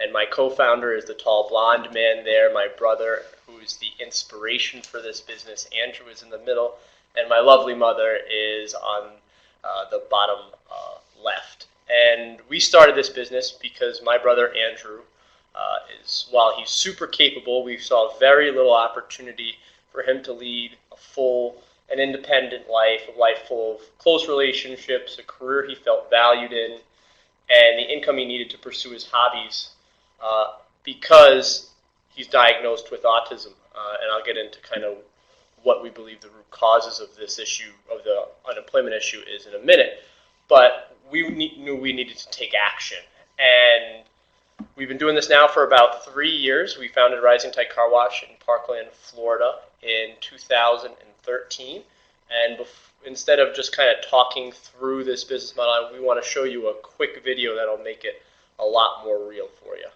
And my co-founder is the tall blonde man there, my brother, who's the inspiration for this business. Andrew is in the middle, and my lovely mother is on the bottom left. And we started this business because my brother Andrew while he's super capable, we saw very little opportunity for him to lead a full and independent life, a life full of close relationships, a career he felt valued in, and the income he needed to pursue his hobbies because he's diagnosed with autism. And I'll get into kind of what we believe the root causes of this issue, of the unemployment issue, is in a minute. But we knew we needed to take action. And we've been doing this now for about 3 years. We founded Rising Tide Car Wash in Parkland, Florida in 2013. And instead of just kind of talking through this business model, we want to show you a quick video that'll make it a lot more real for you.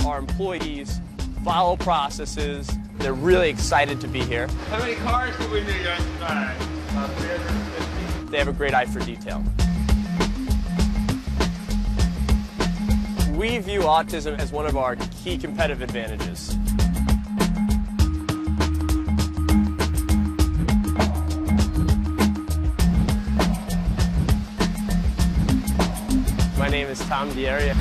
Our employees follow processes. They're really excited to be here. How many cars do we need on tonight? About 350. They have a great eye for detail. We view autism as one of our key competitive advantages. My name is Tom Dieri.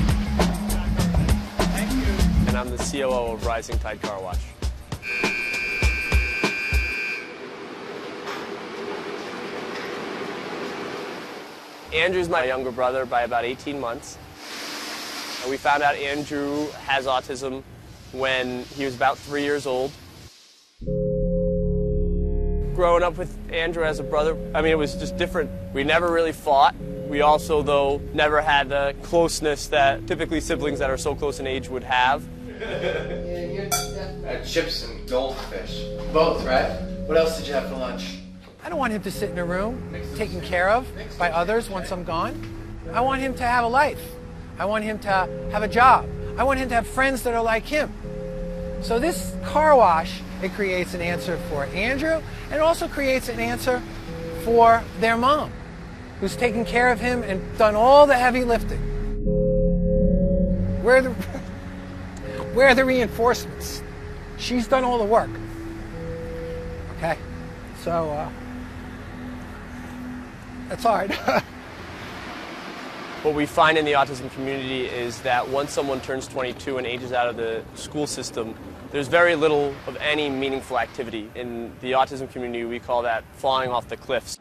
And I'm the COO of Rising Tide Car Wash. Andrew's my younger brother by about 18 months. And we found out Andrew has autism when he was about 3 years old. Growing up with Andrew as a brother, I mean, it was just different. We never really fought. We also, though, never had the closeness that typically siblings that are so close in age would have. Chips and goldfish. Both, right? What else did you have for lunch? I don't want him to sit in a room taken care of by others once I'm gone. I want him to have a life. I want him to have a job. I want him to have friends that are like him. So this car wash, it creates an answer for Andrew, and it also creates an answer for their mom, who's taken care of him and done all the heavy lifting. Where are the reinforcements? She's done all the work. Okay, so that's hard. What we find in the autism community is that once someone turns 22 and ages out of the school system, there's very little of any meaningful activity. In the autism community, we call that falling off the cliffs.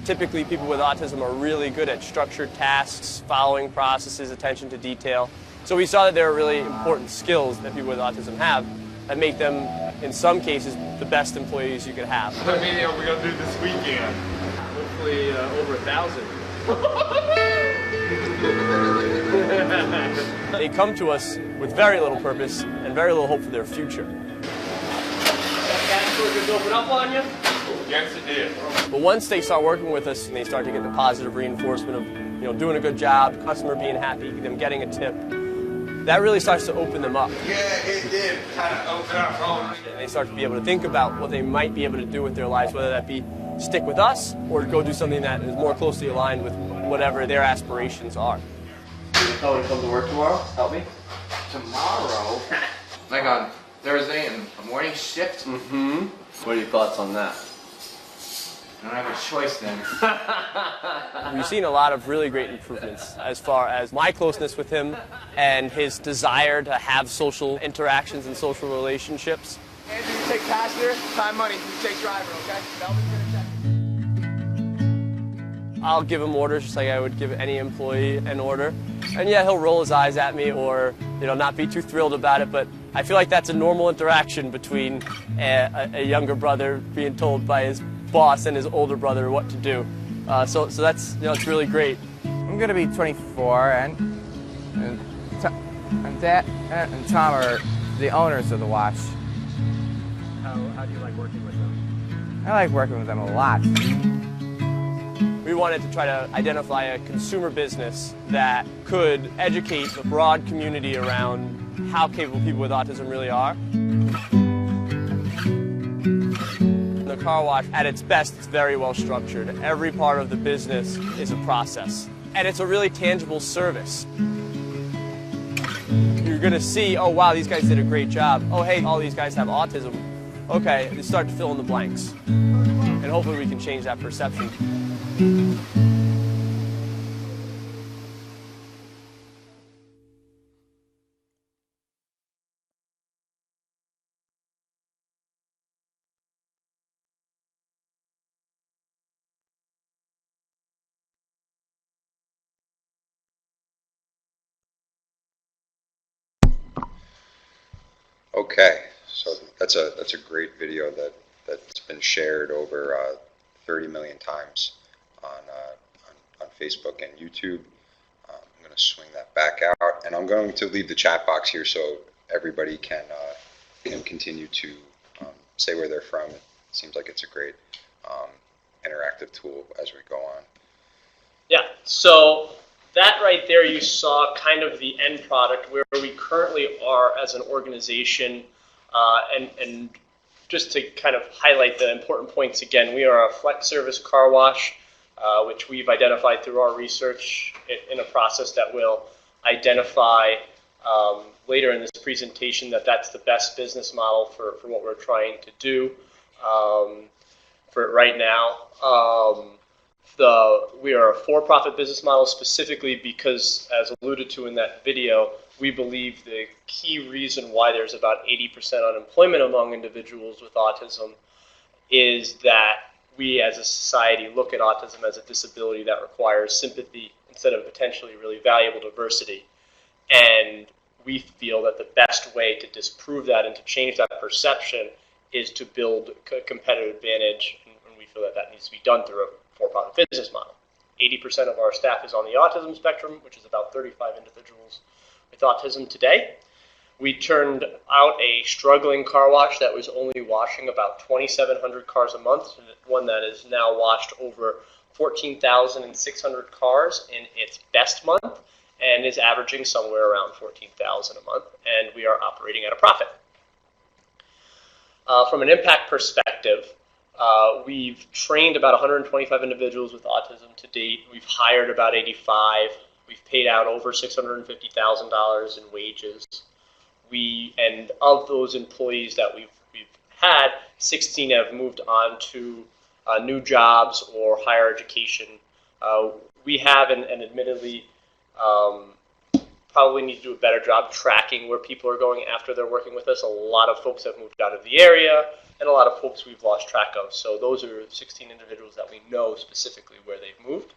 Typically, people with autism are really good at structured tasks, following processes, attention to detail. So we saw that there are really important skills that people with autism have that make them, in some cases, the best employees you could have. How many are we going to do this weekend? Hopefully over 1,000. They come to us with very little purpose and very little hope for their future. That gas store just open up on you? Yes, it did. But once they start working with us and they start to get the positive reinforcement of, doing a good job, customer being happy, them getting a tip, that really starts to open them up. Yeah, it did. Kind of open up on. And they start to be able to think about what they might be able to do with their lives, whether that be stick with us or go do something that is more closely aligned with whatever their aspirations are. Can you come to work tomorrow? Help me? Tomorrow? Like on Thursday and a morning shift? Mm-hmm. What are your thoughts on that? I don't have a choice then. We've seen a lot of really great improvements as far as my closeness with him and his desire to have social interactions and social relationships. Andrew, you take passenger, time money, you take driver, okay? Melvin's gonna check. I'll give him orders just like I would give any employee an order. And yeah, he'll roll his eyes at me or not be too thrilled about it, but I feel like that's a normal interaction between a younger brother being told by his boss and his older brother what to do. So that's, it's really great. I'm gonna be 24 and And Dad and Tom are the owners of the watch. How do you like working with them? I like working with them a lot. We wanted to try to identify a consumer business that could educate the broad community around how capable people with autism really are. The car wash, at its best, it's very well structured. Every part of the business is a process. And it's a really tangible service. You're going to see, oh, wow, these guys did a great job. Oh, hey, all these guys have autism. Okay, they start to fill in the blanks. And hopefully we can change that perception. Okay, so that's a great video that's been shared over 30 million times on Facebook and YouTube. I'm going to swing that back out, and I'm going to leave the chat box here so everybody can continue to say where they're from. It seems like it's a great interactive tool as we go on. Yeah, so that right there you saw kind of the end product where we currently are as an organization, and just to kind of highlight the important points again, we are a flex service car wash, which we've identified through our research in a process that we'll identify later in this presentation that's the best business model for what we're trying to do for right now. We are a for-profit business model specifically because, as alluded to in that video, we believe the key reason why there's about 80% unemployment among individuals with autism is that we as a society look at autism as a disability that requires sympathy instead of potentially really valuable diversity. And we feel that the best way to disprove that and to change that perception is to build a competitive advantage, and we feel that needs to be done through a for-profit business model. 80% of our staff is on the autism spectrum, which is about 35 individuals with autism today. We turned out a struggling car wash that was only washing about 2,700 cars a month, one that is now washed over 14,600 cars in its best month and is averaging somewhere around 14,000 a month, and we are operating at a profit. From an impact perspective, we've trained about 125 individuals with autism to date. We've hired about 85. We've paid out over $650,000 in wages. And of those employees that we've had, 16 have moved on to new jobs or higher education. We have, and admittedly, probably need to do a better job tracking where people are going after they're working with us. A lot of folks have moved out of the area, and a lot of folks we've lost track of. So those are 16 individuals that we know specifically where they've moved.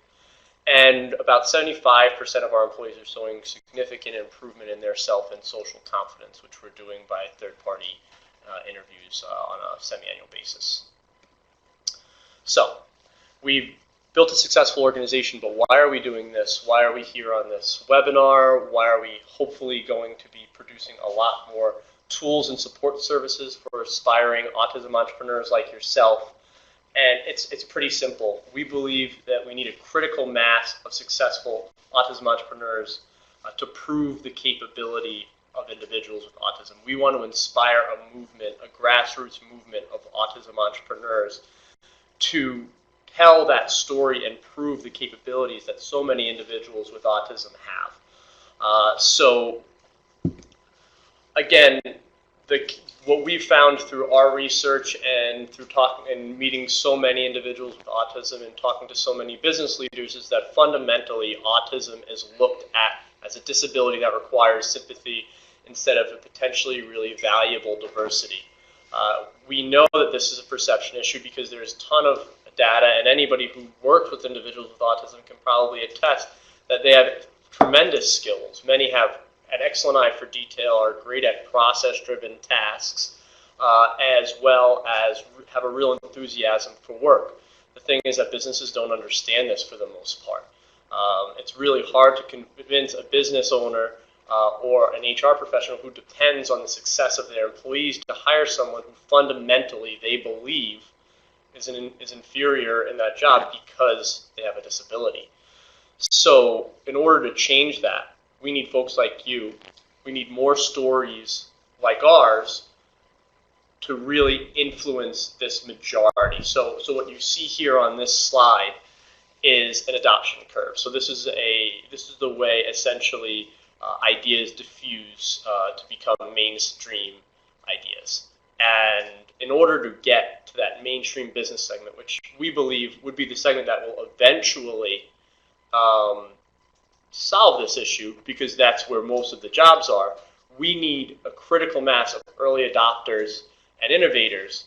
And about 75% of our employees are showing significant improvement in their self and social confidence, which we're doing by third-party interviews on a semi-annual basis. So we've built a successful organization, but why are we doing this? Why are we here on this webinar? Why are we hopefully going to be producing a lot more tools and support services for aspiring autism entrepreneurs like yourself? And it's pretty simple. We believe that we need a critical mass of successful autism entrepreneurs to prove the capability of individuals with autism. We want to inspire a movement, a grassroots movement of autism entrepreneurs to tell that story and prove the capabilities that so many individuals with autism have. So again, what we've found through our research and through talking and meeting so many individuals with autism and talking to so many business leaders is that fundamentally autism is looked at as a disability that requires sympathy instead of a potentially really valuable diversity. We know that this is a perception issue because there's a ton of data, and anybody who works with individuals with autism can probably attest that they have tremendous skills. Many have an excellent eye for detail, are great at process-driven tasks, as well as have a real enthusiasm for work. The thing is that businesses don't understand this for the most part. It's really hard to convince a business owner or an HR professional who depends on the success of their employees to hire someone who fundamentally they believe is inferior in that job because they have a disability. So in order to change that, we need folks like you. We need more stories like ours to really influence this majority. So what you see here on this slide is an adoption curve. So this is the way essentially ideas diffuse to become mainstream ideas. And in order to get to that mainstream business segment, which we believe would be the segment that will eventually solve this issue, because that's where most of the jobs are, we need a critical mass of early adopters and innovators,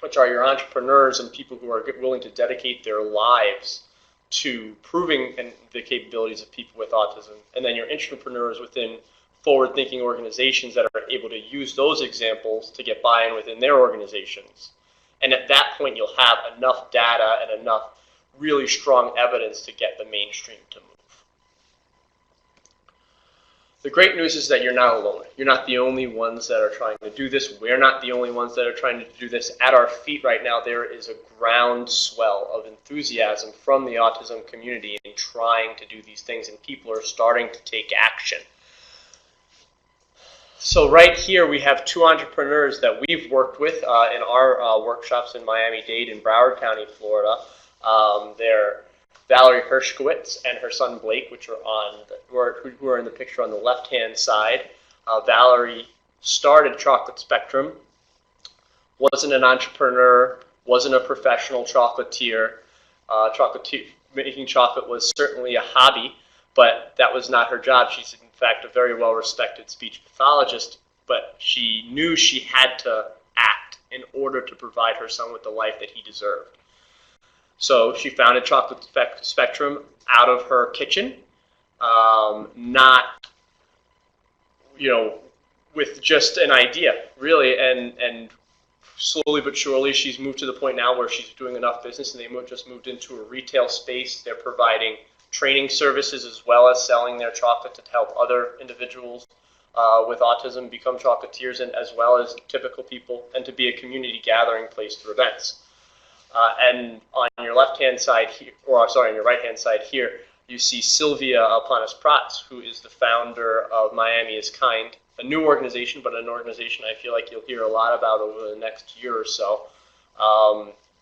which are your entrepreneurs and people who are willing to dedicate their lives to proving the capabilities of people with autism, and then your entrepreneurs within forward-thinking organizations that are able to use those examples to get buy-in within their organizations. And at that point, you'll have enough data and enough really strong evidence to get the mainstream to move. The great news is that you're not alone. You're not the only ones that are trying to do this. We're not the only ones that are trying to do this. At our feet right now, there is a groundswell of enthusiasm from the autism community in trying to do these things, and people are starting to take action. So right here, we have two entrepreneurs that we've worked with in our workshops in Miami-Dade and Broward County, Florida. They're Valerie Hershkowitz and her son Blake, who are in the picture on the left-hand side. Valerie started Chocolate Spectrum, wasn't an entrepreneur, wasn't a professional chocolatier. Making chocolate was certainly a hobby, but that was not her job. She's in fact a very well-respected speech pathologist, but she knew she had to act in order to provide her son with the life that he deserved. So she founded Chocolate Spectrum out of her kitchen, not, with just an idea, really, and slowly but surely she's moved to the point now where she's doing enough business, and they just moved into a retail space. They're providing training services as well as selling their chocolate to help other individuals with autism become chocolatiers, and as well as typical people, and to be a community gathering place through events. And on your left-hand side here, on your right-hand side here, you see Sylvia Alpanis-Prats, who is the founder of Miami is Kind, a new organization, but an organization I feel like you'll hear a lot about over the next year or so.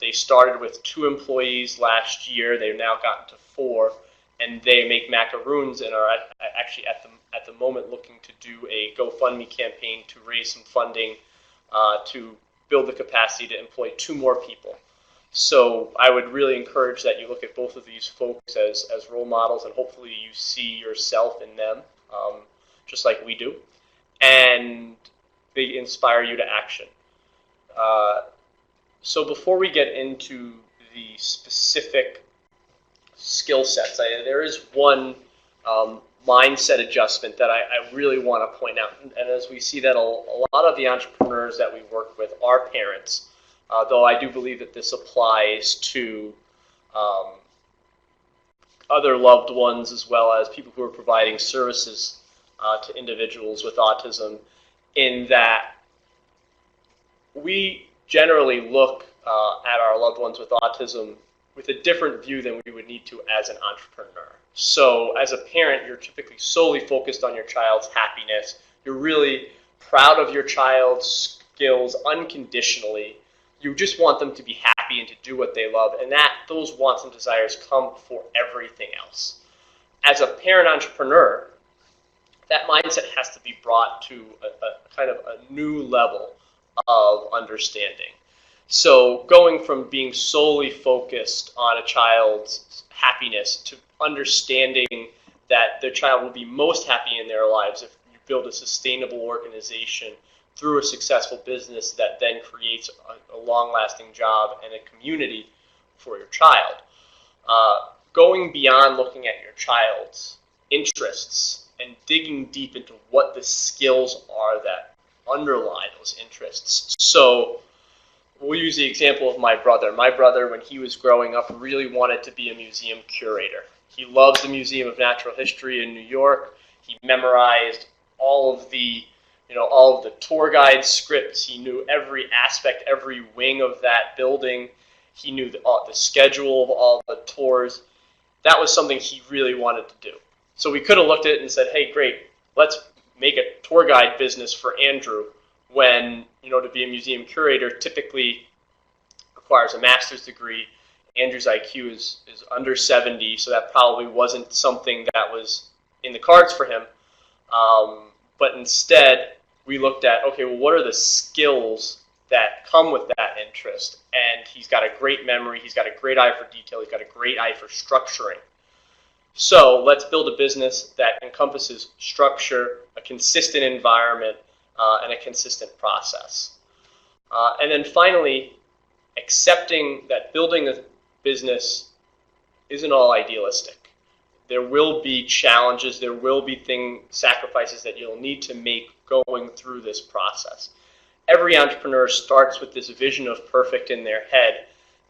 They started with 2 employees last year. They've now gotten to 4, and they make macaroons and are actually at the moment looking to do a GoFundMe campaign to raise some funding to build the capacity to employ 2 more people. So I would really encourage that you look at both of these folks as role models, and hopefully you see yourself in them, just like we do, and they inspire you to action. So before we get into the specific skill sets, there is one mindset adjustment that I really want to point out. And as we see that a lot of the entrepreneurs that we work with are parents, though I do believe that this applies to other loved ones as well as people who are providing services to individuals with autism, in that we generally look at our loved ones with autism with a different view than we would need to as an entrepreneur. So as a parent, you're typically solely focused on your child's happiness. You're really proud of your child's skills unconditionally. You just want them to be happy and to do what they love, and those wants and desires come before everything else. As a parent entrepreneur, that mindset has to be brought to a kind of a new level of understanding. So going from being solely focused on a child's happiness to understanding that their child will be most happy in their lives if you build a sustainable organization through a successful business that then creates a long-lasting job and a community for your child. Going beyond looking at your child's interests and digging deep into what the skills are that underlie those interests. So we'll use the example of my brother. My brother, when he was growing up, really wanted to be a museum curator. He loves the Museum of Natural History in New York. He memorized all of the tour guide scripts. He knew every aspect, every wing of that building. He knew the schedule of all the tours. That was something he really wanted to do. So we could have looked at it and said, hey, great, let's make a tour guide business for Andrew, when, to be a museum curator typically requires a master's degree. Andrew's IQ is under 70, so that probably wasn't something that was in the cards for him. But instead, we looked at, okay, well, what are the skills that come with that interest? And he's got a great memory, he's got a great eye for detail, he's got a great eye for structuring. So let's build a business that encompasses structure, a consistent environment, and a consistent process. And then finally, accepting that building a business isn't all idealistic. There will be challenges, there will be sacrifices that you'll need to make going through this process. Every entrepreneur starts with this vision of perfect in their head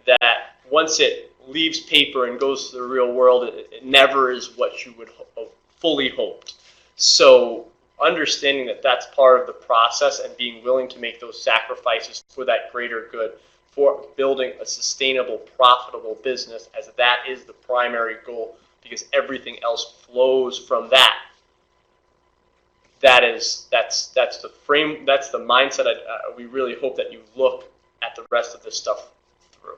that once it leaves paper and goes to the real world, it never is what you would fully hoped. So understanding that that's part of the process and being willing to make those sacrifices for that greater good, for building a sustainable, profitable business, as that is the primary goal, because everything else flows from that. That's the frame. That's the mindset. We really hope that you look at the rest of this stuff through.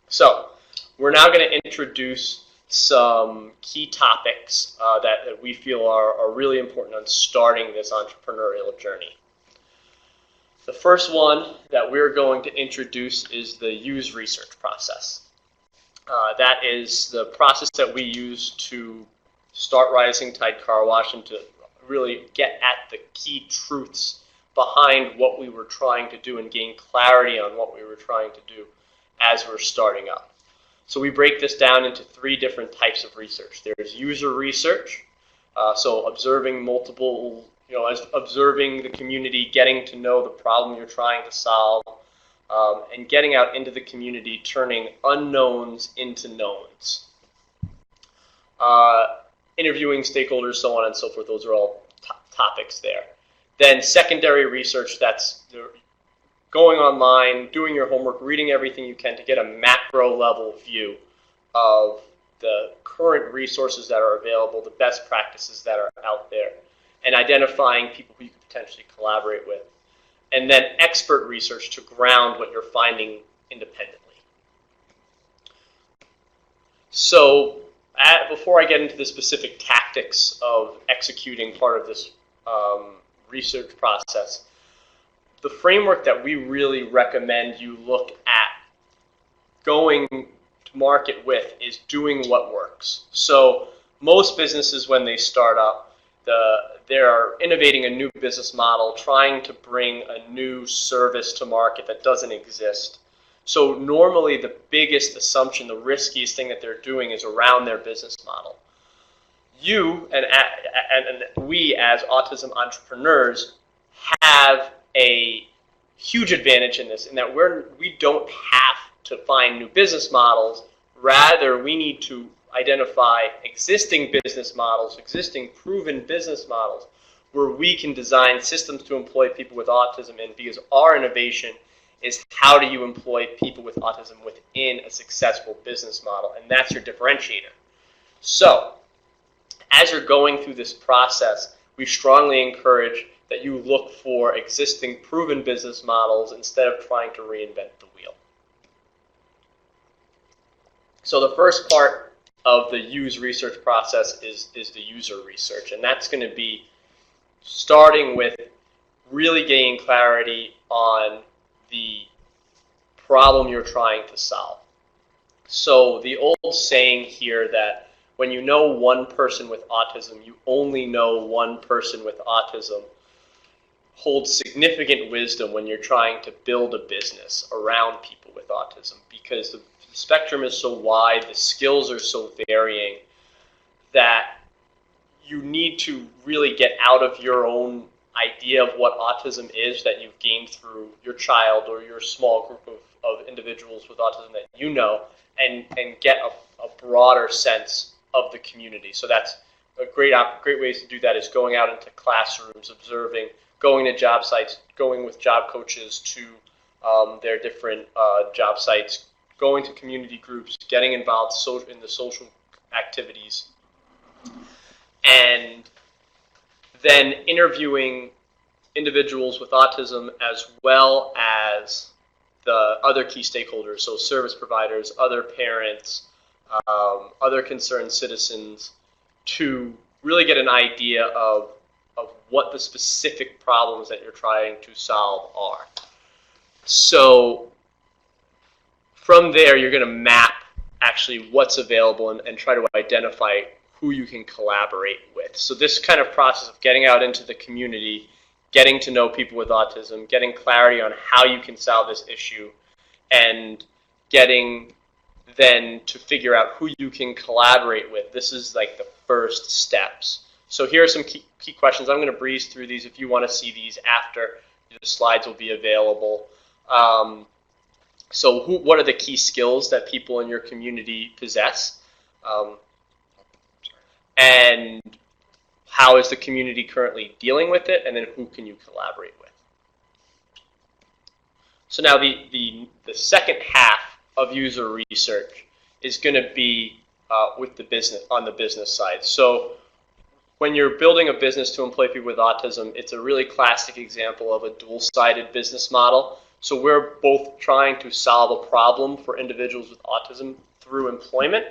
So we're now going to introduce some key topics that we feel are really important on starting this entrepreneurial journey. The first one that we're going to introduce is the use research process. That is the process that we use to start Rising Tide Car Wash and to really get at the key truths behind what we were trying to do and gain clarity on what we were trying to do as we're starting up. So we break this down into 3 different types of research. There's user research, so observing observing the community, getting to know the problem you're trying to solve, and getting out into the community, turning unknowns into knowns. Interviewing stakeholders, so on and so forth, those are all topics there. Then secondary research, that's going online, doing your homework, reading everything you can to get a macro level view of the current resources that are available, the best practices that are out there, and identifying people who you could potentially collaborate with. And then expert research to ground what you're finding independently. So before I get into the specific tactics of executing part of this research process, the framework that we really recommend you look at going to market with is doing what works. So most businesses, when they start up, they're innovating a new business model, trying to bring a new service to market that doesn't exist. So normally the biggest assumption, the riskiest thing that they're doing is around their business model. You and we as autism entrepreneurs have a huge advantage in this, in that we don't have to find new business models. Rather, we need to identify existing business models, existing proven business models, where we can design systems to employ people with autism in, because our innovation is how do you employ people with autism within a successful business model, and that's your differentiator. So, as you're going through this process, we strongly encourage that you look for existing proven business models instead of trying to reinvent the wheel. So the first part of the use research process is the user research, and that's going to be starting with really gaining clarity on the problem you're trying to solve. So the old saying here that when you know one person with autism, you only know one person with autism holds significant wisdom when you're trying to build a business around people with autism, because the spectrum is so wide, the skills are so varying, that you need to really get out of your own idea of what autism is that you've gained through your child or your small group of individuals with autism that you know, and get a broader sense of the community. So that's great ways to do that is going out into classrooms, observing, going to job sites, going with job coaches to their different job sites, going to community groups, getting involved in the social activities, and then interviewing individuals with autism as well as the other key stakeholders, so service providers, other parents, other concerned citizens, to really get an idea of what the specific problems that you're trying to solve are. So from there, you're going to map actually what's available and try to identify who you can collaborate with. So this kind of process of getting out into the community, getting to know people with autism, getting clarity on how you can solve this issue, and getting then to figure out who you can collaborate with. This is like the first steps. So here are some key questions. I'm going to breeze through these. If you want to see these after, the slides will be available. So what are the key skills that people in your community possess? And how is the community currently dealing with it? And then who can you collaborate with? So now the second half of user research is going to be with the business, on the business side. So when you're building a business to employ people with autism, it's a really classic example of a dual-sided business model. So we're both trying to solve a problem for individuals with autism through employment,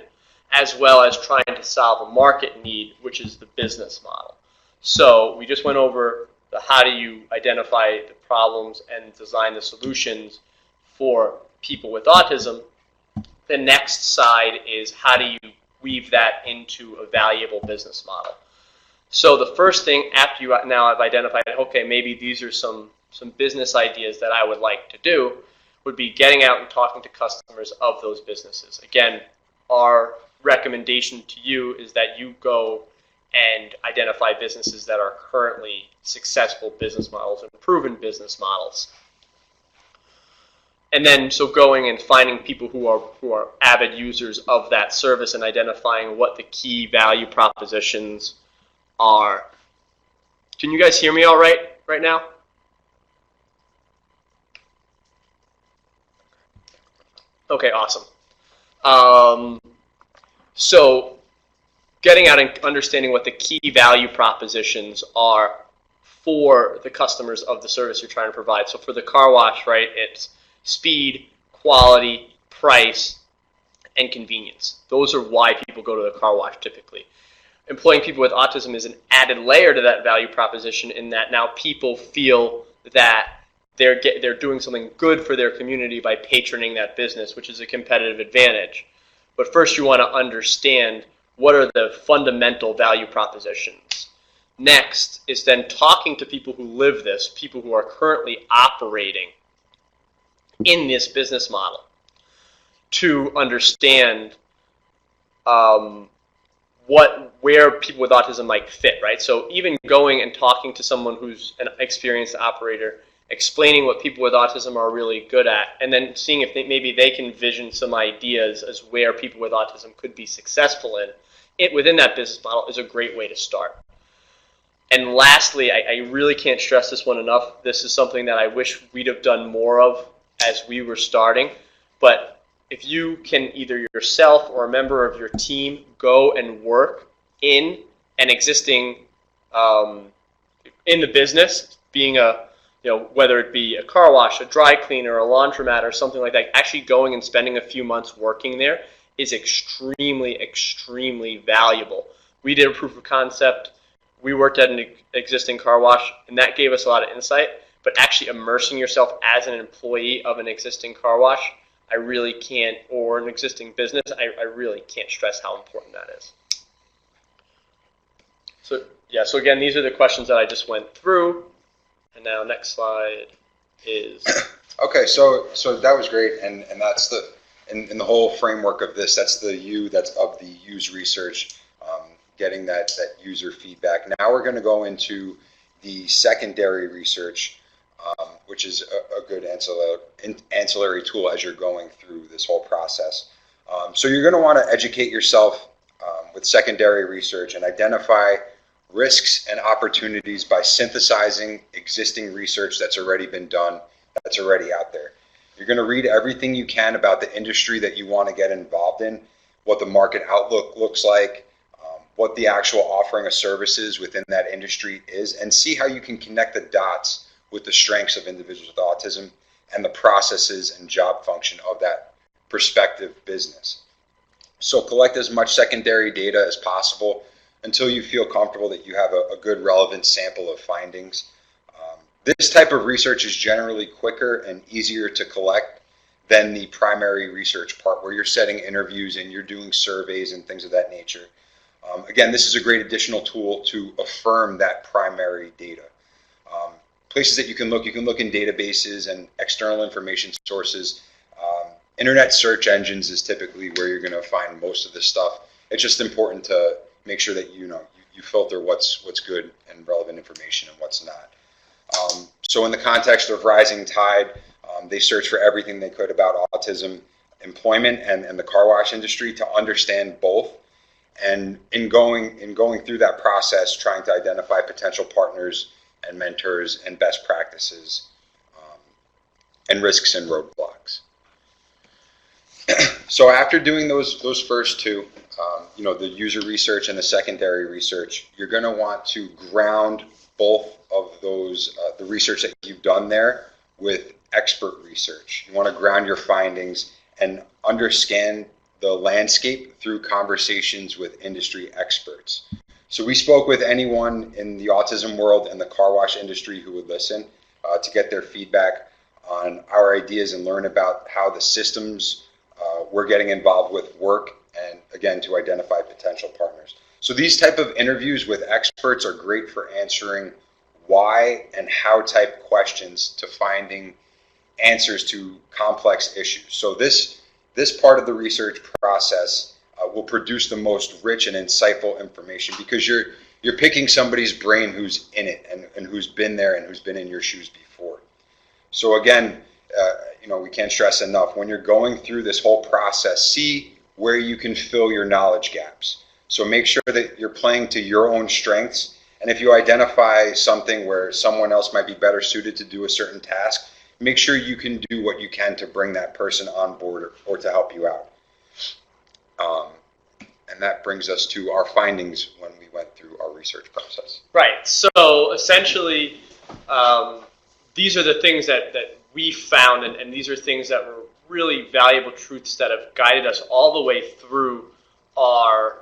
as well as trying to solve a market need, which is the business model. So we just went over the how do you identify the problems and design the solutions for people with autism. The next side is how do you weave that into a valuable business model. So the first thing, after you now have identified, okay, maybe these are some business ideas that I would like to do, would be getting out and talking to customers of those businesses. Again, our recommendation to you is that you go and identify businesses that are currently successful business models and proven business models. And then so going and finding people who are avid users of that service and identifying what the key value propositions are. Can you guys hear me all right now? Okay, awesome. So getting out and understanding what the key value propositions are for the customers of the service you're trying to provide. So for the car wash, right, it's speed, quality, price, and convenience. Those are why people go to the car wash typically. Employing people with autism is an added layer to that value proposition in that now people feel that they're doing something good for their community by patroning that business, which is a competitive advantage. But first you want to understand what are the fundamental value propositions. Next is then talking to people who live this, people who are currently operating in this business model, to understand where people with autism might fit, right? So even going and talking to someone who's an experienced operator, explaining what people with autism are really good at, and then seeing if maybe they can vision some ideas as where people with autism could be successful in it within that business model is a great way to start. And lastly, I really can't stress this one enough. This is something that I wish we'd have done more of as we were starting, but if you can either yourself or a member of your team go and work in an existing, in the business, being whether it be a car wash, a dry cleaner, a laundromat, or something like that, actually going and spending a few months working there is extremely, extremely valuable. We did a proof of concept. We worked at an existing car wash, and that gave us a lot of insight. But actually immersing yourself as an employee of an existing car wash, I really can't, or an existing business, I really can't stress how important that is. So yeah, so again, these are the questions that I just went through. And now next slide is... Okay, so that was great, and that's the, in the whole framework of this, that's the that's of the use research, getting that user feedback. Now we're going to go into the secondary research, which is a good ancillary tool as you're going through this whole process. So you're going to want to educate yourself with secondary research and identify risks and opportunities by synthesizing existing research that's already been done, that's already out there. You're going to read everything you can about the industry that you want to get involved in, what the market outlook looks like, what the actual offering of services within that industry is, and see how you can connect the dots with the strengths of individuals with autism and the processes and job function of that prospective business. So collect as much secondary data as possible until you feel comfortable that you have a good relevant sample of findings. This type of research is generally quicker and easier to collect than the primary research part, where you're setting interviews and you're doing surveys and things of that nature. Again, this is a great additional tool to affirm that primary data. Places that you can look in databases and external information sources. Internet search engines is typically where you're going to find most of this stuff. It's just important to make sure that you filter what's good and relevant information and what's not. So in the context of Rising Tide, they searched for everything they could about autism, employment, and the car wash industry to understand both. And in going through that process, trying to identify potential partners and mentors and best practices, and risks and roadblocks. So after doing those first two, the user research and the secondary research, you're going to want to ground both of those, the research that you've done there, with expert research. You want to ground your findings and understand the landscape through conversations with industry experts. So we spoke with anyone in the autism world and the car wash industry who would listen to get their feedback on our ideas and learn about how the systems we're getting involved with work, and again, to identify potential partners. So these type of interviews with experts are great for answering why and how type questions to finding answers to complex issues. So this part of the research process will produce the most rich and insightful information, because you're picking somebody's brain who's in it and who's been there and who's been in your shoes before. So again, we can't stress enough, when you're going through this whole process, see where you can fill your knowledge gaps. So make sure that you're playing to your own strengths. And if you identify something where someone else might be better suited to do a certain task, make sure you can do what you can to bring that person on board or to help you out. And that brings us to our findings when we went through our research process. Right. So essentially, these are the things that we found, and these are things that were really valuable truths that have guided us all the way through our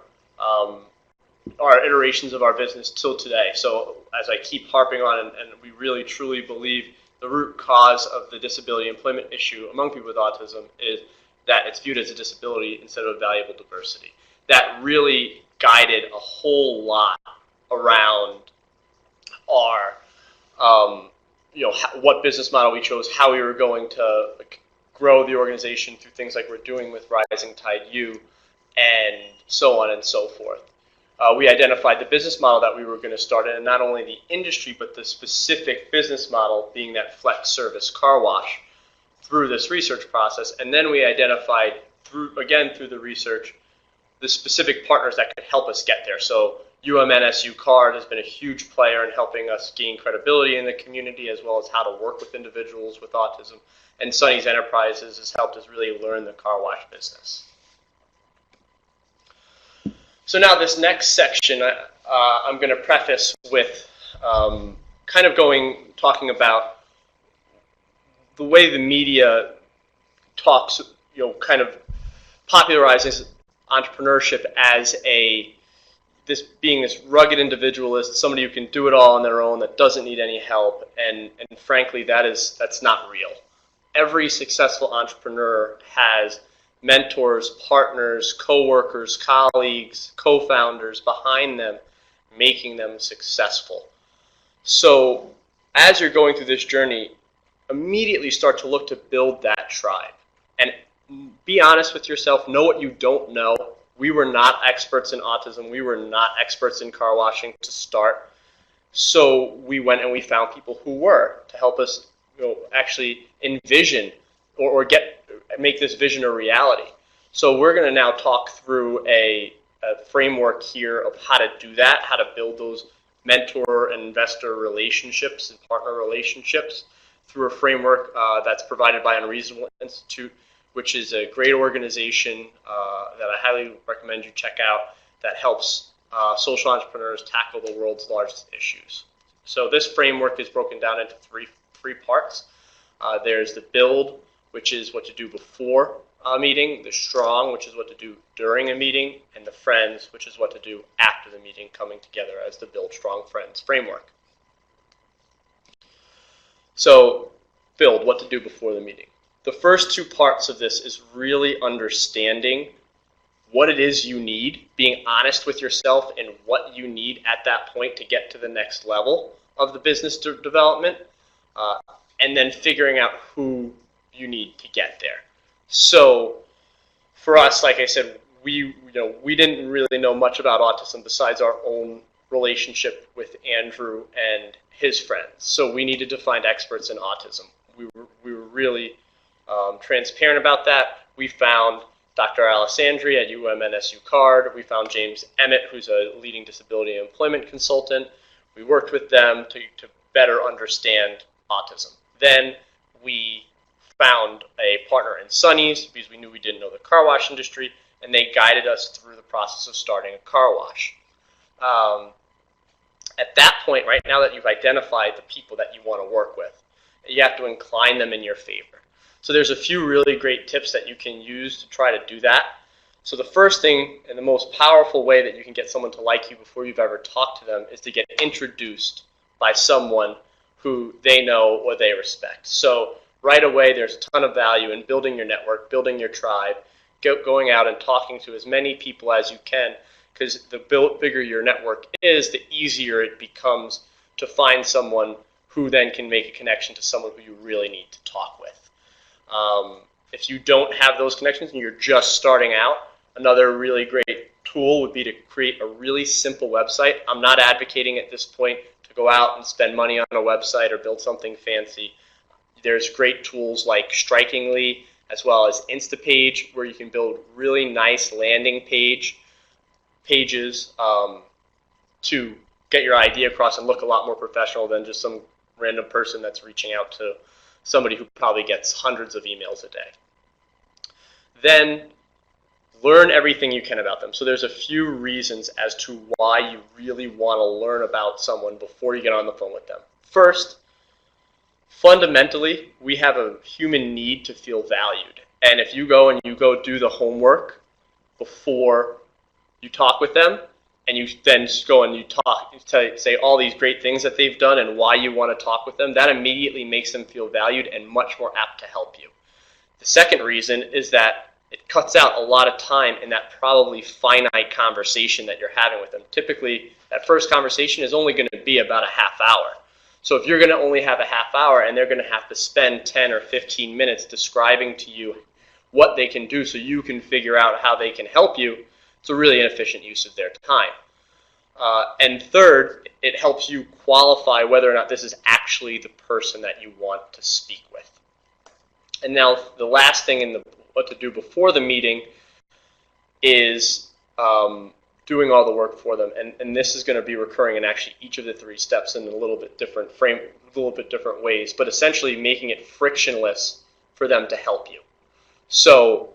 iterations of our business till today. So as I keep harping on, and we really truly believe the root cause of the disability employment issue among people with autism is that it's viewed as a disability instead of a valuable diversity. That really guided a whole lot around our, what business model we chose, how we were going to grow the organization through things like we're doing with Rising Tide U, and so on and so forth. We identified the business model that we were going to start in, and not only the industry, but the specific business model being that flex service car wash through this research process. And then we identified, through the research, the specific partners that could help us get there. So UM-NSU CARD has been a huge player in helping us gain credibility in the community, as well as how to work with individuals with autism. And Sonny's Enterprises has helped us really learn the car wash business. So now this next section, I'm going to preface with talking about the way the media talks, kind of popularizes entrepreneurship as being this rugged individualist, somebody who can do it all on their own, that doesn't need any help, and frankly, that's not real. Every successful entrepreneur has mentors, partners, co-workers, colleagues, co-founders behind them, making them successful. So as you're going through this journey, immediately start to look to build that tribe. And be honest with yourself, know what you don't know. We were not experts in autism. We were not experts in car washing to start. So we went and we found people who were, to help us actually envision or make this vision a reality. So we're going to now talk through a a framework here of how to do that, how to build those mentor and investor relationships and partner relationships through a framework that's provided by Unreasonable Institute, which is a great organization that I highly recommend you check out that helps social entrepreneurs tackle the world's largest issues. So this framework is broken down into three parts. There's the build, which is what to do before a meeting, the strong, which is what to do during a meeting, and the friends, which is what to do after the meeting, coming together as the Build Strong Friends framework. So build, what to do before the meeting. The first two parts of this is really understanding what it is you need, being honest with yourself and what you need at that point to get to the next level of the business development, and then figuring out who you need to get there. So for us, like I said, we didn't really know much about autism besides our own relationship with Andrew and his friends. So we needed to find experts in autism. We were really transparent about that. We found Dr. Alessandri at UM-NSU Card. We found James Emmett, who's a leading disability and employment consultant. We worked with them to better understand autism. Then we found a partner in Sonny's because we knew we didn't know the car wash industry, and they guided us through the process of starting a car wash. At that point, right now that you've identified the people that you want to work with, you have to incline them in your favor. So there's a few really great tips that you can use to try to do that. So the first thing and the most powerful way that you can get someone to like you before you've ever talked to them is to get introduced by someone who they know or they respect. So right away, there's a ton of value in building your network, building your tribe, going out and talking to as many people as you can, because the bigger your network is, the easier it becomes to find someone who then can make a connection to someone who you really need to talk with. If you don't have those connections and you're just starting out, another really great tool would be to create a really simple website. I'm not advocating at this point to go out and spend money on a website or build something fancy. There's great tools like Strikingly, as well as Instapage, where you can build really nice landing pages to get your idea across and look a lot more professional than just some random person that's reaching out to somebody who probably gets hundreds of emails a day. Then learn everything you can about them. So there's a few reasons as to why you really want to learn about someone before you get on the phone with them. First, fundamentally, we have a human need to feel valued. And if you go do the homework before you talk with them, and you then just go and you say all these great things that they've done and why you want to talk with them, that immediately makes them feel valued and much more apt to help you. The second reason is that it cuts out a lot of time in that probably finite conversation that you're having with them. Typically, that first conversation is only going to be about a half hour. So if you're going to only have a half hour and they're going to have to spend 10 or 15 minutes describing to you what they can do so you can figure out how they can help you, it's a really inefficient use of their time. And third, it helps you qualify whether or not this is actually the person that you want to speak with. And now the last thing in what to do before the meeting is doing all the work for them. And this is going to be recurring in actually each of the three steps in a little bit different ways, but essentially making it frictionless for them to help you. So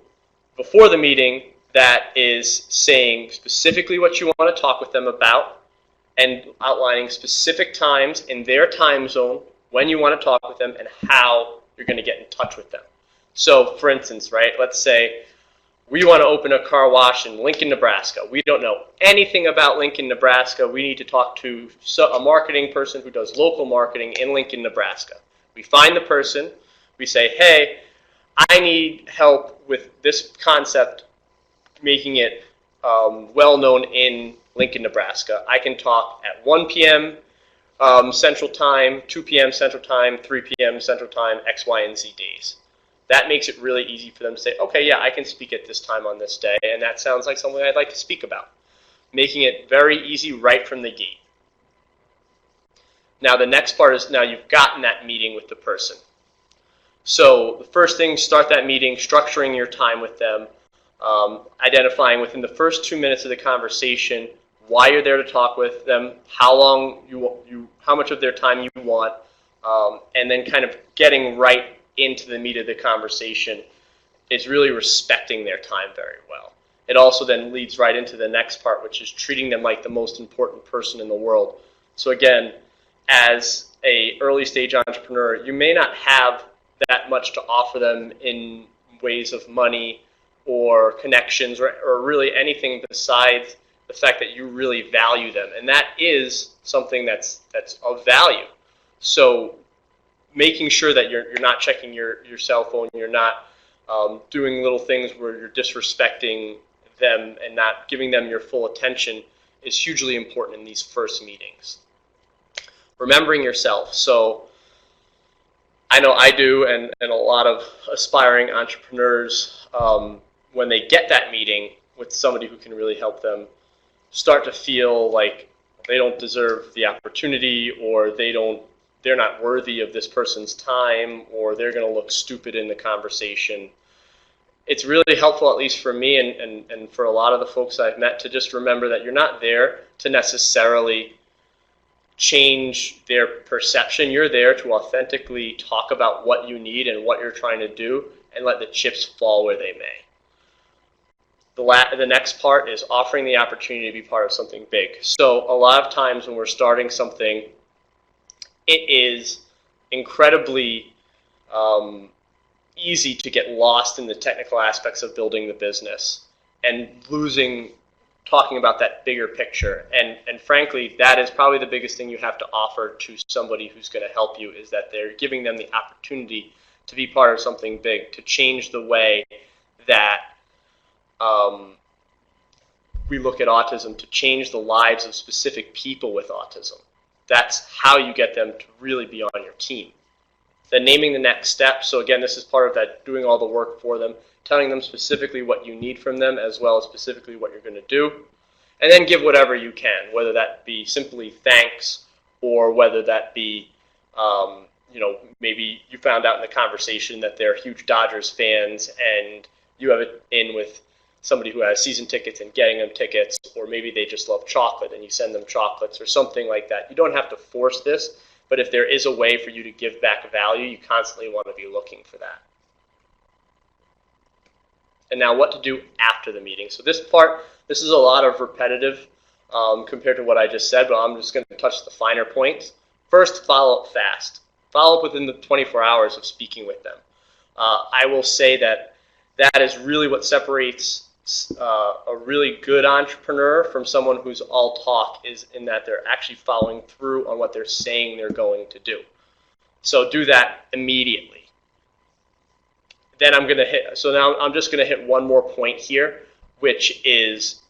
before the meeting, that is saying specifically what you want to talk with them about and outlining specific times in their time zone when you want to talk with them and how you're going to get in touch with them. So, for instance, right, let's say we want to open a car wash in Lincoln, Nebraska. We don't know anything about Lincoln, Nebraska. We need to talk to a marketing person who does local marketing in Lincoln, Nebraska. We find the person. We say, hey, I need help with this concept, making it well known in Lincoln, Nebraska. I can talk at 1 p.m. Central Time, 2 p.m. Central Time, 3 p.m. Central Time, X, Y, and Z days. That makes it really easy for them to say, okay, yeah, I can speak at this time on this day, and that sounds like something I'd like to speak about. Making it very easy right from the gate. Now the next part is now you've gotten that meeting with the person. So the first thing, start that meeting, structuring your time with them. Identifying within the first 2 minutes of the conversation why you're there to talk with them, how much of their time you want, and then kind of getting right into the meat of the conversation is really respecting their time very well. It also then leads right into the next part, which is treating them like the most important person in the world. So again, as a early stage entrepreneur, you may not have that much to offer them in ways of money or connections or really anything besides the fact that you really value them. And that is something that's of value. So making sure that you're not checking your cell phone, you're not doing little things where you're disrespecting them and not giving them your full attention is hugely important in these first meetings. Remembering yourself. So I know I do, and a lot of aspiring entrepreneurs, when they get that meeting with somebody who can really help them, start to feel like they don't deserve the opportunity, or they're not worthy of this person's time, or they're going to look stupid in the conversation. It's really helpful, at least for me and for a lot of the folks I've met, to just remember that you're not there to necessarily change their perception. You're there to authentically talk about what you need and what you're trying to do, and let the chips fall where they may. The next part is offering the opportunity to be part of something big. So a lot of times when we're starting something, it is incredibly easy to get lost in the technical aspects of building the business and losing talking about that bigger picture. And frankly, that is probably the biggest thing you have to offer to somebody who's going to help you, is that they're giving them the opportunity to be part of something big, to change the way that we look at autism, to change the lives of specific people with autism. That's how you get them to really be on your team. Then naming the next step. So again, this is part of that, doing all the work for them, telling them specifically what you need from them, as well as specifically what you're going to do. And then give whatever you can, whether that be simply thanks, or whether that be, maybe you found out in the conversation that they're huge Dodgers fans and you have it in with somebody who has season tickets and getting them tickets, or maybe they just love chocolate and you send them chocolates or something like that. You don't have to force this, but if there is a way for you to give back value, you constantly want to be looking for that. And now what to do after the meeting. So this is a lot of repetitive compared to what I just said, but I'm just going to touch the finer points. First, follow up fast. Follow up within the 24 hours of speaking with them. I will say that is really what separates a really good entrepreneur from someone who's all talk, is in that they're actually following through on what they're saying they're going to do. So do that immediately. Then I'm just going to hit one more point here, which is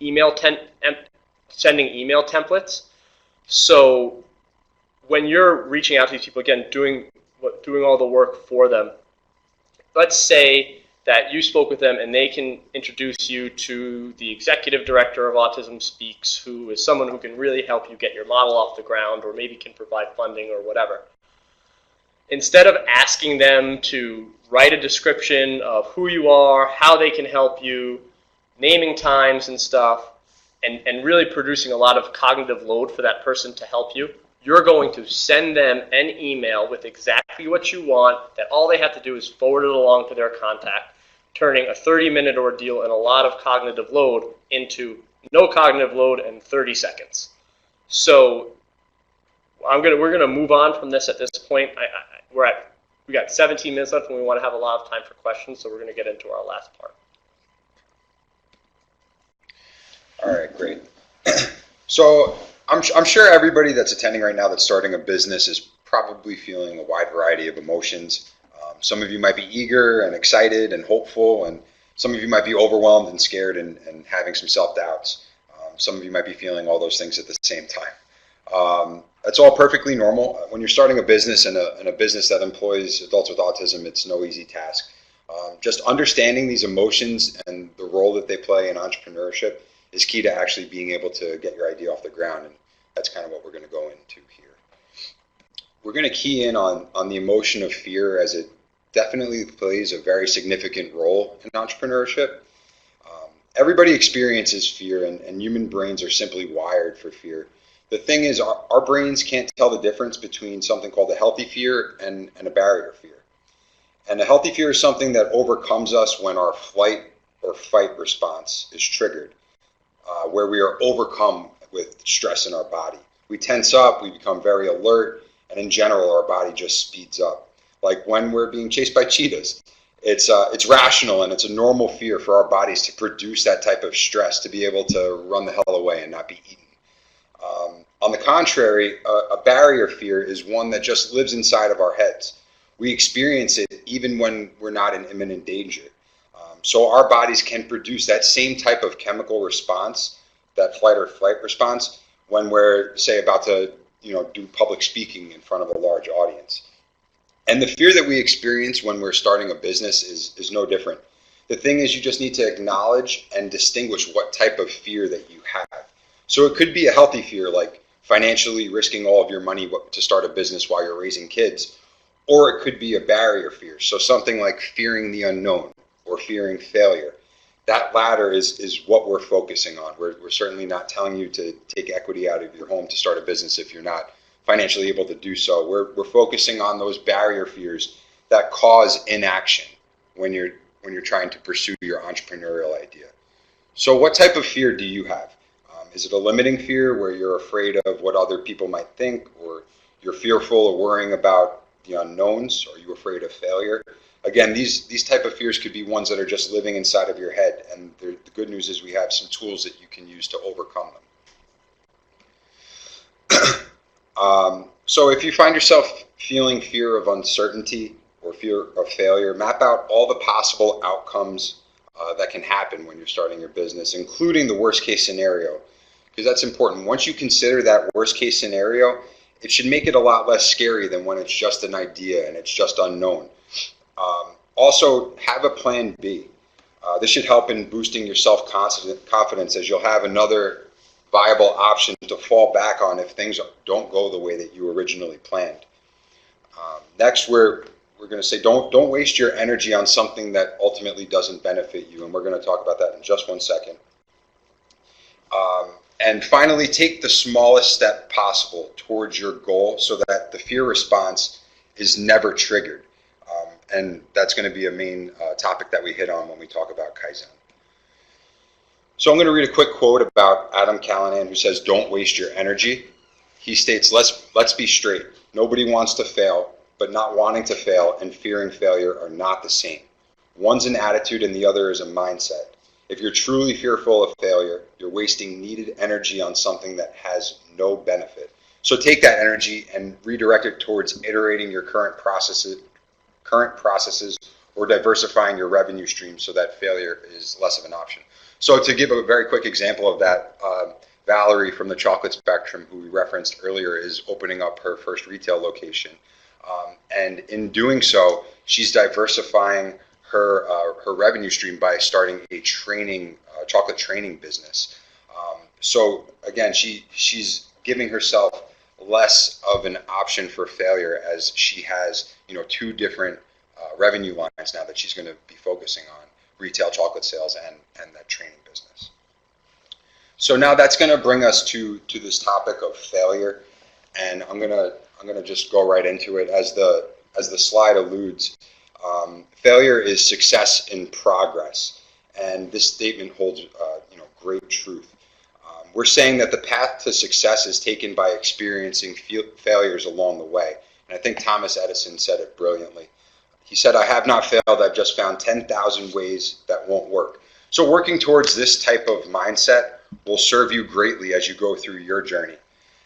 sending email templates. So when you're reaching out to these people, again, doing all the work for them, let's say that you spoke with them and they can introduce you to the executive director of Autism Speaks, who is someone who can really help you get your model off the ground, or maybe can provide funding or whatever. Instead of asking them to write a description of who you are, how they can help you, naming times and stuff, and really producing a lot of cognitive load for that person to help you, you're going to send them an email with exactly what you want, that all they have to do is forward it along to their contact, turning a 30-minute ordeal and a lot of cognitive load into no cognitive load in 30 seconds. So we're gonna move on from this at this point. We got 17 minutes left, and we want to have a lot of time for questions, so we're going to get into our last part. All right, great. So I'm sure everybody that's attending right now that's starting a business is probably feeling a wide variety of emotions. Some of you might be eager and excited and hopeful, and some of you might be overwhelmed and scared and having some self-doubts. Some of you might be feeling all those things at the same time. That's all perfectly normal. When you're starting a business and a business that employs adults with autism, it's no easy task. Just understanding these emotions and the role that they play in entrepreneurship is key to actually being able to get your idea off the ground, and that's kind of what we're going to go into here. We're going to key in on the emotion of fear as it definitely plays a very significant role in entrepreneurship. Everybody experiences fear, and human brains are simply wired for fear. The thing is, our brains can't tell the difference between something called a healthy fear and a barrier fear. And a healthy fear is something that overcomes us when our flight or fight response is triggered, where we are overcome with stress in our body. We tense up, we become very alert, and in general, our body just speeds up. Like when we're being chased by cheetahs, it's rational and it's a normal fear for our bodies to produce that type of stress to be able to run the hell away and not be eaten. On the contrary, a barrier fear is one that just lives inside of our heads. We experience it even when we're not in imminent danger. So our bodies can produce that same type of chemical response, that flight or flight response, when we're, say, about to do public speaking in front of a large audience. And the fear that we experience when we're starting a business is no different. The thing is, you just need to acknowledge and distinguish what type of fear that you have. So it could be a healthy fear, like financially risking all of your money to start a business while you're raising kids. Or it could be a barrier fear. So something like fearing the unknown or fearing failure. That latter is what we're focusing on. We're certainly not telling you to take equity out of your home to start a business if you're not financially able to do so. We're focusing on those barrier fears that cause inaction when you're trying to pursue your entrepreneurial idea. So what type of fear do you have? Is it a limiting fear where you're afraid of what other people might think, or you're fearful or worrying about the unknowns? Are you afraid of failure? Again, these type of fears could be ones that are just living inside of your head, and the good news is we have some tools that you can use to overcome them. So if you find yourself feeling fear of uncertainty or fear of failure, map out all the possible outcomes that can happen when you're starting your business, including the worst case scenario, because that's important. Once you consider that worst case scenario, it should make it a lot less scary than when it's just an idea and it's just unknown. Also, have a plan B. This should help in boosting your self-confidence, as you'll have another viable option to fall back on if things don't go the way that you originally planned. Next, we're going to say don't waste your energy on something that ultimately doesn't benefit you, and we're going to talk about that in just one second. And finally, take the smallest step possible towards your goal so that the fear response is never triggered. And that's going to be a main topic that we hit on when we talk about Kaizen. So I'm going to read a quick quote about Adam Callinan, who says, "Don't waste your energy." He states, let's be straight. Nobody wants to fail, but not wanting to fail and fearing failure are not the same. One's an attitude and the other is a mindset. If you're truly fearful of failure, you're wasting needed energy on something that has no benefit. So take that energy and redirect it towards iterating your current processes or diversifying your revenue stream so that failure is less of an option. So to give a very quick example of that, Valerie from the Chocolate Spectrum, who we referenced earlier, is opening up her first retail location. And in doing so, she's diversifying her revenue stream by starting a chocolate training business. So again, she's giving herself less of an option for failure, as she has two different revenue lines now that she's going to be focusing on: retail chocolate sales and that training business. So now that's going to bring us to this topic of failure, and I'm gonna just go right into it. As the slide alludes, failure is success in progress, and this statement holds great truth. We're saying that the path to success is taken by experiencing failures along the way. And I think Thomas Edison said it brilliantly. He said, "I have not failed, I've just found 10,000 ways that won't work." So working towards this type of mindset will serve you greatly as you go through your journey.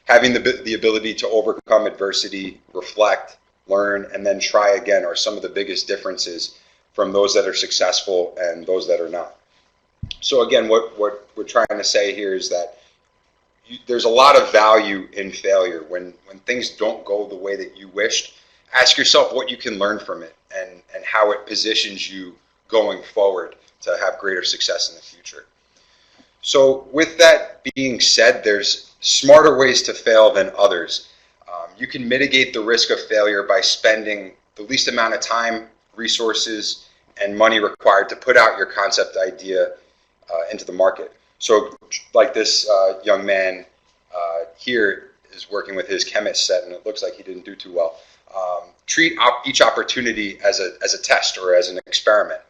Having the ability to overcome adversity, reflect, learn, and then try again are some of the biggest differences from those that are successful and those that are not. So again, what we're trying to say here is that there's a lot of value in failure. When things don't go the way that you wished, ask yourself what you can learn from it and how it positions you going forward to have greater success in the future. So with that being said, there's smarter ways to fail than others. You can mitigate the risk of failure by spending the least amount of time resources, and money required to put out your concept idea into the market. So like this young man here is working with his chemist set, and it looks like he didn't do too well. Treat each opportunity as a test or as an experiment,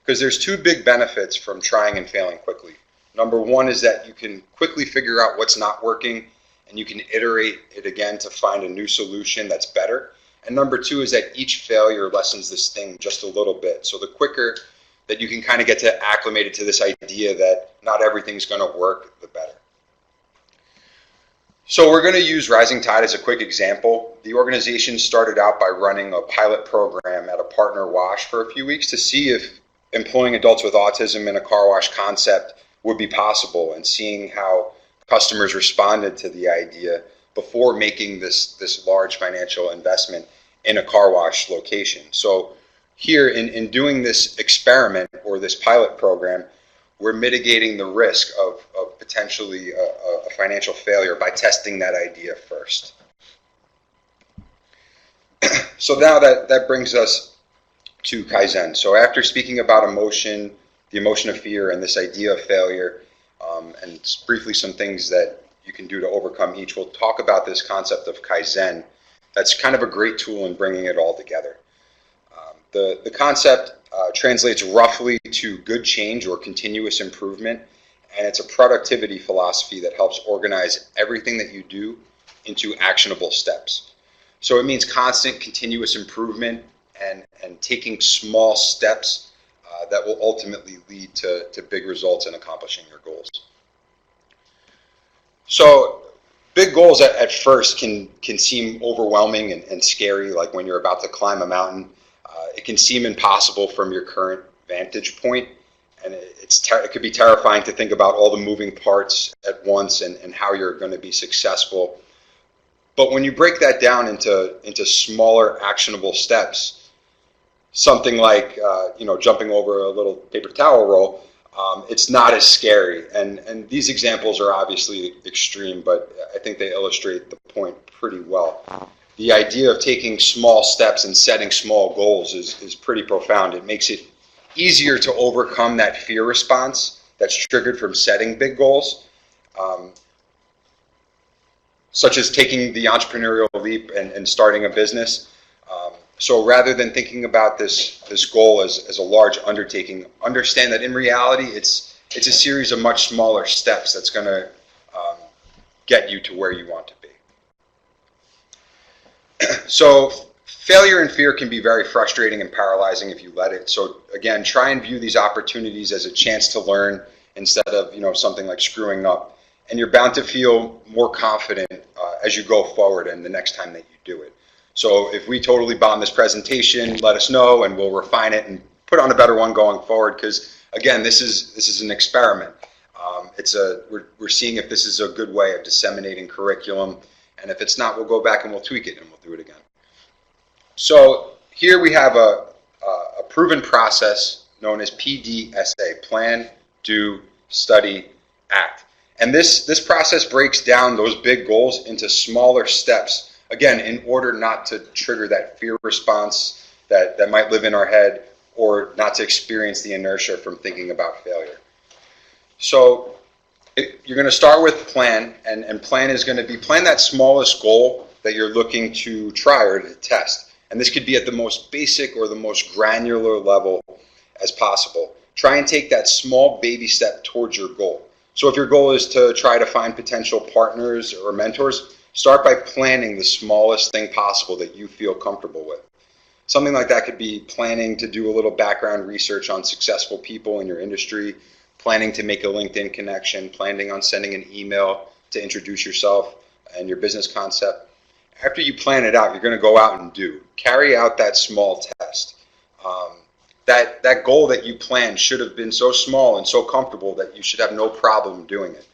because there's two big benefits from trying and failing quickly. Number one is that you can quickly figure out what's not working, and you can iterate it again to find a new solution that's better. And number two is that each failure lessens this thing just a little bit. So the quicker that you can kind of get acclimated to this idea that not everything's going to work, the better. So we're going to use Rising Tide as a quick example. The organization started out by running a pilot program at a partner wash for a few weeks to see if employing adults with autism in a car wash concept would be possible, and seeing how customers responded to the idea before making this large financial investment in a car wash location. So here in doing this experiment or this pilot program, we're mitigating the risk of potentially a financial failure by testing that idea first. So now that brings us to Kaizen. So after speaking about emotion, the emotion of fear, and this idea of failure, and briefly some things that you can do to overcome each, we'll talk about this concept of Kaizen. That's kind of a great tool in bringing it all together. The concept translates roughly to good change or continuous improvement, and it's a productivity philosophy that helps organize everything that you do into actionable steps. So it means constant continuous improvement and taking small steps that will ultimately lead to big results in accomplishing your goals. So big goals at first can seem overwhelming and scary, like when you're about to climb a mountain. It can seem impossible from your current vantage point, and it could be terrifying to think about all the moving parts at once and how you're going to be successful. But when you break that down into smaller actionable steps, something like jumping over a little paper towel roll, it's not as scary. And these examples are obviously extreme, but I think they illustrate the point pretty well. The idea of taking small steps and setting small goals is pretty profound. It makes it easier to overcome that fear response that's triggered from setting big goals, such as taking the entrepreneurial leap and starting a business. So rather than thinking about this goal as a large undertaking, understand that in reality it's a series of much smaller steps that's going to get you to where you want to be. So failure and fear can be very frustrating and paralyzing if you let it. So again, try and view these opportunities as a chance to learn instead of something like screwing up. And you're bound to feel more confident as you go forward and the next time that you do it. So if we totally bomb this presentation, let us know and we'll refine it and put on a better one going forward, because again, this is an experiment. We're seeing if this is a good way of disseminating curriculum, and if it's not, we'll go back and we'll tweak it and we'll do it again. So here we have a proven process known as PDSA, Plan, Do, Study, Act. And this process breaks down those big goals into smaller steps, again, in order not to trigger that fear response that might live in our head, or not to experience the inertia from thinking about failure. So you're going to start with plan, and plan is going to be plan that smallest goal that you're looking to try or to test. And this could be at the most basic or the most granular level as possible. Try and take that small baby step towards your goal. So if your goal is to try to find potential partners or mentors, start by planning the smallest thing possible that you feel comfortable with. Something like that could be planning to do a little background research on successful people in your industry, planning to make a LinkedIn connection, planning on sending an email to introduce yourself and your business concept. After you plan it out, you're going to go out and carry out that small test. That goal that you planned should have been so small and so comfortable that you should have no problem doing it,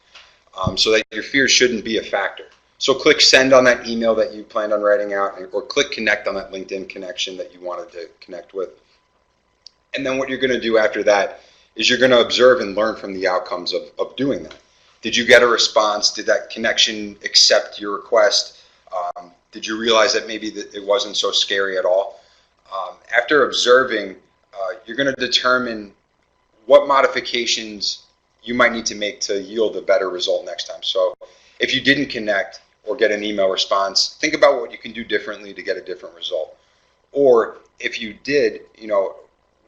so that your fear shouldn't be a factor. So click send on that email that you planned on writing out, or click connect on that LinkedIn connection that you wanted to connect with. And then what you're going to do after that is you're going to observe and learn from the outcomes of doing that. Did you get a response? Did that connection accept your request? Did you realize that maybe it wasn't so scary at all? after observing, you're going to determine what modifications you might need to make to yield a better result next time. So if you didn't connect or get an email response, think about what you can do differently to get a different result. Or if you did,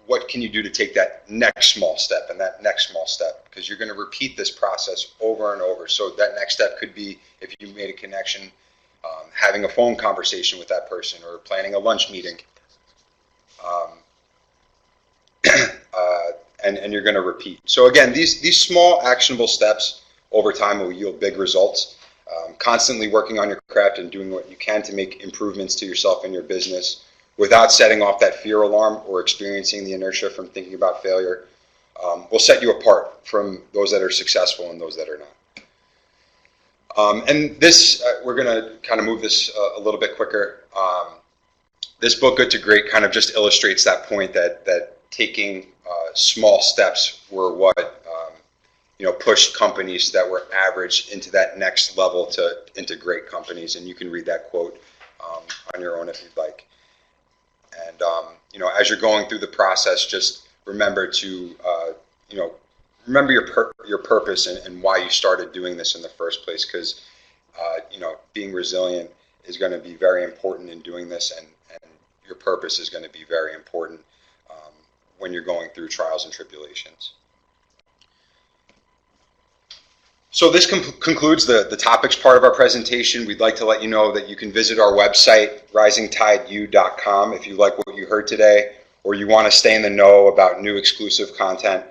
what can you do to take that next small step and that next small step? Because you're going to repeat this process over and over. So that next step could be, if you made a connection, having a phone conversation with that person or planning a lunch meeting. And you're going to repeat. So again, these small actionable steps over time will yield big results. Constantly working on your craft and doing what you can to make improvements to yourself and your business without setting off that fear alarm or experiencing the inertia from thinking about failure will set you apart from those that are successful and those that are not. And this, we're going to kind of move this a little bit quicker. This book, Good to Great, kind of just illustrates that point that taking small steps were what pushed companies that were average into that next level into great companies. And you can read that quote on your own if you'd like. And as you're going through the process, just remember to remember your purpose and why you started doing this in the first place. Because being resilient is going to be very important in doing this, and your purpose is going to be very important when you're going through trials and tribulations. So this concludes the topics part of our presentation. We'd like to let you know that you can visit our website, risingtideu.com, if you like what you heard today, or you want to stay in the know about new exclusive content.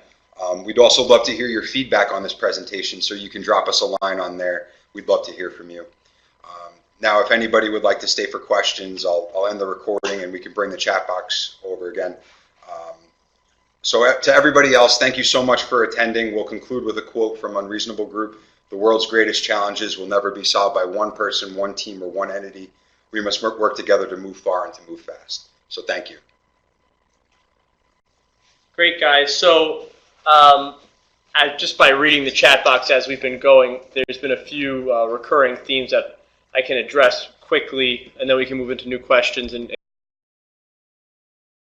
We'd also love to hear your feedback on this presentation, so you can drop us a line on there. We'd love to hear from you. Now, if anybody would like to stay for questions, I'll end the recording and we can bring the chat box over again. So to everybody else, thank you so much for attending. We'll conclude with a quote from Unreasonable Group. The world's greatest challenges will never be solved by one person, one team, or one entity. We must work together to move far and to move fast. So thank you. Great, guys. So just by reading the chat box as we've been going, there's been a few recurring themes that I can address quickly, and then we can move into new questions and